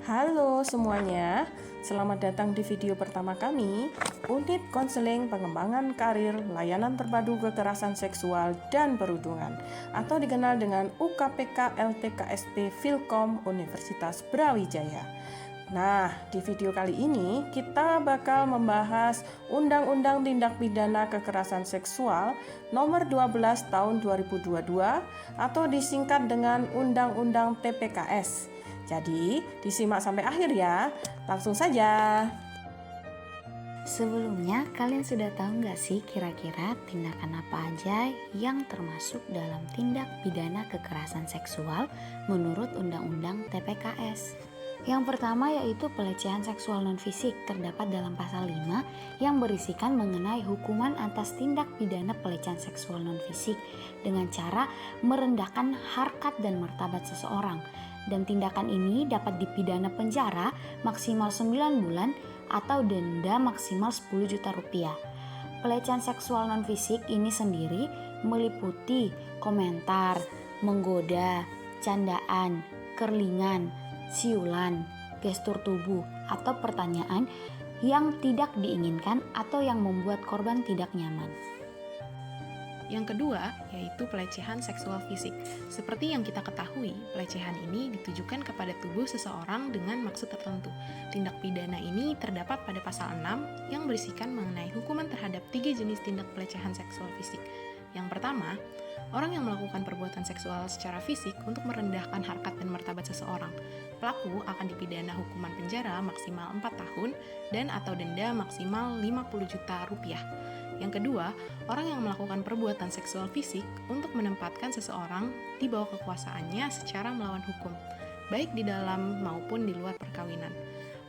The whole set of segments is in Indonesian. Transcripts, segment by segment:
Halo semuanya, selamat datang di video pertama kami, Unit Konseling Pengembangan Karir Layanan Terpadu Kekerasan Seksual dan Perundungan, atau dikenal dengan UKPK LTKSP Filkom Universitas Brawijaya. Nah, di video kali ini kita bakal membahas Undang-Undang Tindak Pidana Kekerasan Seksual Nomor 12 Tahun 2022 atau disingkat dengan Undang-Undang TPKS. Jadi, disimak sampai akhir ya. Langsung saja. Sebelumnya, kalian sudah tahu nggak sih kira-kira tindakan apa aja yang termasuk dalam tindak pidana kekerasan seksual menurut Undang-Undang TPKS? Yang pertama yaitu pelecehan seksual non-fisik terdapat dalam pasal 5 yang berisikan mengenai hukuman atas tindak pidana pelecehan seksual non-fisik dengan cara merendahkan harkat dan martabat seseorang. Dan tindakan ini dapat dipidana penjara maksimal 9 bulan atau denda maksimal 10 juta rupiah. Pelecehan seksual non-fisik ini sendiri meliputi komentar, menggoda, candaan, kerlingan, siulan, gestur tubuh, atau pertanyaan yang tidak diinginkan atau yang membuat korban tidak nyaman. Yang kedua, yaitu pelecehan seksual fisik. Seperti yang kita ketahui, pelecehan ini ditujukan kepada tubuh seseorang dengan maksud tertentu. Tindak pidana ini terdapat pada pasal 6 yang berisikan mengenai hukuman terhadap 3 jenis tindak pelecehan seksual fisik. Yang pertama, orang yang melakukan perbuatan seksual secara fisik untuk merendahkan harkat dan martabat seseorang. Pelaku akan dipidana hukuman penjara maksimal 4 tahun dan atau denda maksimal 50 juta rupiah. Yang kedua, orang yang melakukan perbuatan seksual fisik untuk menempatkan seseorang di bawah kekuasaannya secara melawan hukum, baik di dalam maupun di luar perkawinan.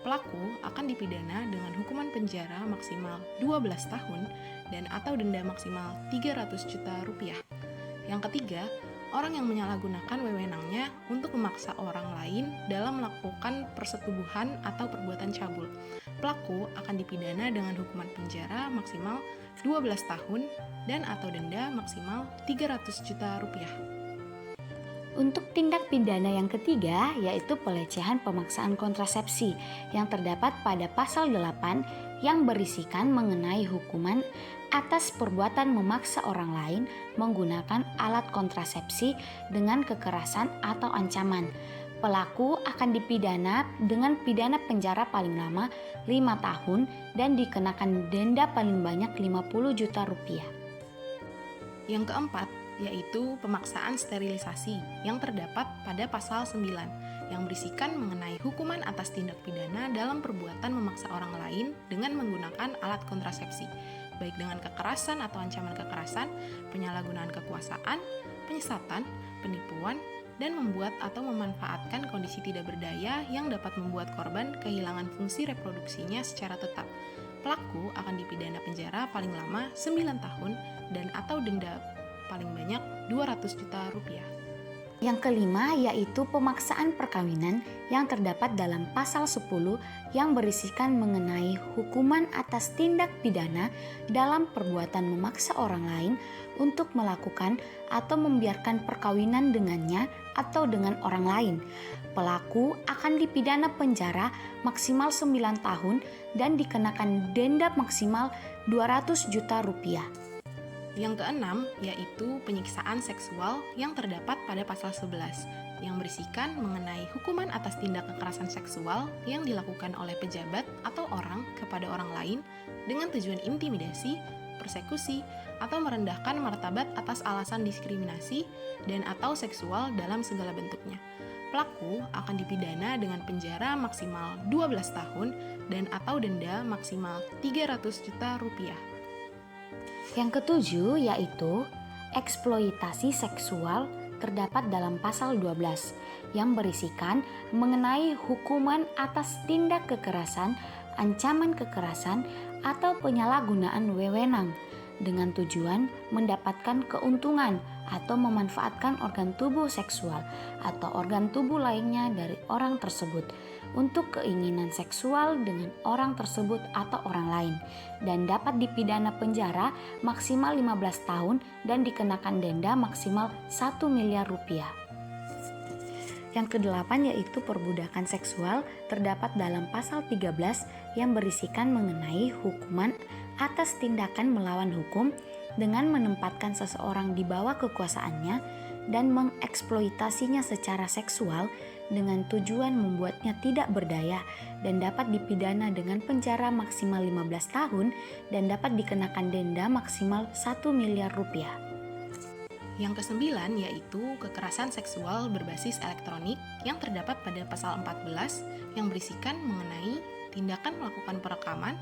Pelaku akan dipidana dengan hukuman penjara maksimal 12 tahun dan atau denda maksimal 300 juta rupiah. Yang ketiga, orang yang menyalahgunakan wewenangnya untuk memaksa orang lain dalam melakukan persetubuhan atau perbuatan cabul. Pelaku akan dipidana dengan hukuman penjara maksimal 12 tahun dan atau denda maksimal 300 juta rupiah. Untuk tindak pidana yang ketiga yaitu pelecehan pemaksaan kontrasepsi yang terdapat pada pasal 8 yang berisikan mengenai hukuman atas perbuatan memaksa orang lain menggunakan alat kontrasepsi dengan kekerasan atau ancaman. Pelaku akan dipidana dengan pidana penjara paling lama 5 tahun dan dikenakan denda paling banyak 50 juta rupiah. Yang keempat, yaitu pemaksaan sterilisasi yang terdapat pada pasal 9 yang berisikan mengenai hukuman atas tindak pidana dalam perbuatan memaksa orang lain dengan menggunakan alat kontrasepsi, baik dengan kekerasan atau ancaman kekerasan, penyalahgunaan kekuasaan, penyesatan, penipuan, dan membuat atau memanfaatkan kondisi tidak berdaya yang dapat membuat korban kehilangan fungsi reproduksinya secara tetap. Pelaku akan dipidana penjara paling lama 9 tahun dan atau denda paling banyak 200 juta rupiah. Yang kelima yaitu pemaksaan perkawinan yang terdapat dalam pasal 10 yang berisikan mengenai hukuman atas tindak pidana dalam perbuatan memaksa orang lain untuk melakukan atau membiarkan perkawinan dengannya atau dengan orang lain. Pelaku akan dipidana penjara maksimal 9 tahun dan dikenakan denda maksimal 200 juta rupiah. Yang keenam, yaitu penyiksaan seksual yang terdapat pada pasal 11, yang berisikan mengenai hukuman atas tindak kekerasan seksual yang dilakukan oleh pejabat atau orang kepada orang lain dengan tujuan intimidasi, persekusi, atau merendahkan martabat atas alasan diskriminasi dan atau seksual dalam segala bentuknya. Pelaku akan dipidana dengan penjara maksimal 12 tahun dan atau denda maksimal 300 juta rupiah. Yang ketujuh yaitu eksploitasi seksual terdapat dalam pasal 12 yang berisikan mengenai hukuman atas tindak kekerasan, ancaman kekerasan, atau penyalahgunaan wewenang dengan tujuan mendapatkan keuntungan atau memanfaatkan organ tubuh seksual atau organ tubuh lainnya dari orang tersebut untuk keinginan seksual dengan orang tersebut atau orang lain dan dapat dipidana penjara maksimal 15 tahun dan dikenakan denda maksimal 1 miliar rupiah. Yang kedelapan yaitu perbudakan seksual terdapat dalam pasal 13 yang berisikan mengenai hukuman atas tindakan melawan hukum dengan menempatkan seseorang di bawah kekuasaannya dan mengeksploitasinya secara seksual dengan tujuan membuatnya tidak berdaya dan dapat dipidana dengan penjara maksimal 15 tahun dan dapat dikenakan denda maksimal 1 miliar rupiah. Yang kesembilan yaitu kekerasan seksual berbasis elektronik yang terdapat pada pasal 14 yang berisikan mengenai tindakan melakukan perekaman,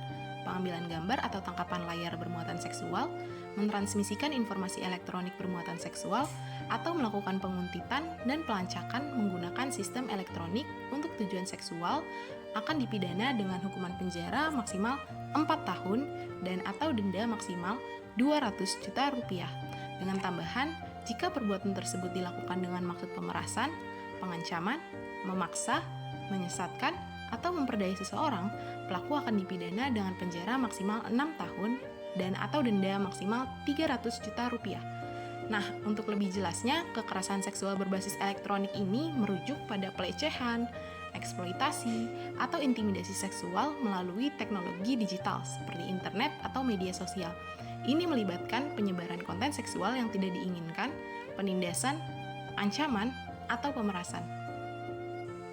pengambilan gambar atau tangkapan layar bermuatan seksual, mentransmisikan informasi elektronik bermuatan seksual, atau melakukan penguntitan dan pelancakan menggunakan sistem elektronik untuk tujuan seksual akan dipidana dengan hukuman penjara maksimal 4 tahun dan atau denda maksimal 200 juta rupiah. Dengan tambahan, jika perbuatan tersebut dilakukan dengan maksud pemerasan, pengancaman, memaksa, menyesatkan, atau memperdaya seseorang, pelaku akan dipidana dengan penjara maksimal 6 tahun dan atau denda maksimal 300 juta rupiah. Nah, untuk lebih jelasnya, kekerasan seksual berbasis elektronik ini merujuk pada pelecehan, eksploitasi, atau intimidasi seksual melalui teknologi digital seperti internet atau media sosial. Ini melibatkan penyebaran konten seksual yang tidak diinginkan, penindasan, ancaman, atau pemerasan.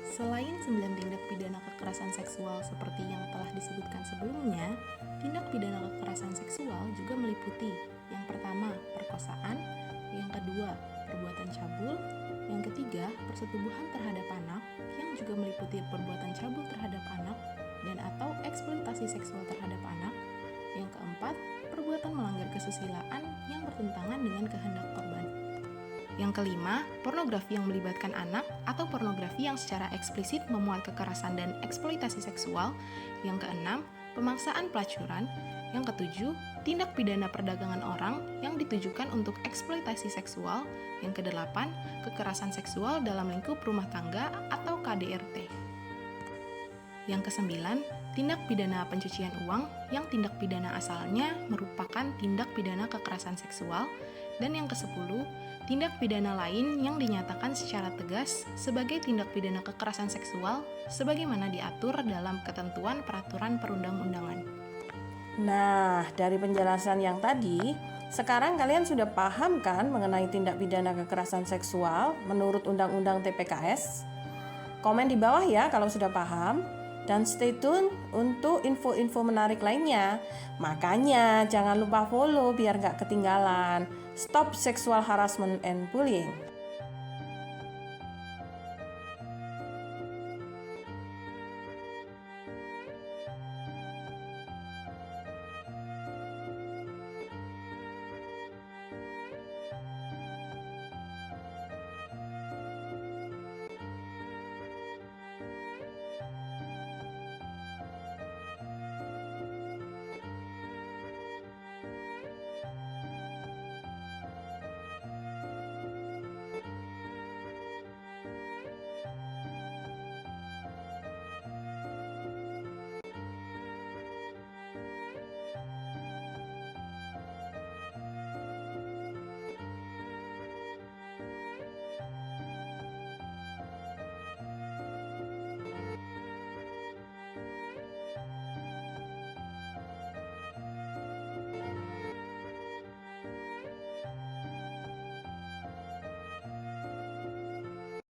Selain 9 tindak pidana kekerasan seksual seperti yang telah disebutkan sebelumnya, tindak pidana kekerasan seksual juga meliputi yang pertama, perkosaan, yang kedua, perbuatan cabul, yang ketiga, persetubuhan terhadap anak, yang juga meliputi perbuatan cabul terhadap anak dan atau eksploitasi seksual terhadap anak, yang keempat, perbuatan melanggar kesusilaan yang bertentangan dengan kehendak korban. Yang kelima, pornografi yang melibatkan anak atau pornografi yang secara eksplisit memuat kekerasan dan eksploitasi seksual. Yang keenam, pemaksaan pelacuran. Yang ketujuh, tindak pidana perdagangan orang yang ditujukan untuk eksploitasi seksual. Yang kedelapan, kekerasan seksual dalam lingkup rumah tangga atau KDRT. Yang kesembilan, tindak pidana pencucian uang yang tindak pidana asalnya merupakan tindak pidana kekerasan seksual. Dan yang ke-10, tindak pidana lain yang dinyatakan secara tegas sebagai tindak pidana kekerasan seksual sebagaimana diatur dalam ketentuan peraturan perundang-undangan. Nah, dari penjelasan yang tadi, sekarang kalian sudah paham kan mengenai tindak pidana kekerasan seksual menurut Undang-Undang TPKS? Komen di bawah ya kalau sudah paham. Dan stay tune untuk info-info menarik lainnya. Makanya jangan lupa follow biar gak ketinggalan. Stop Sexual Harassment and Bullying.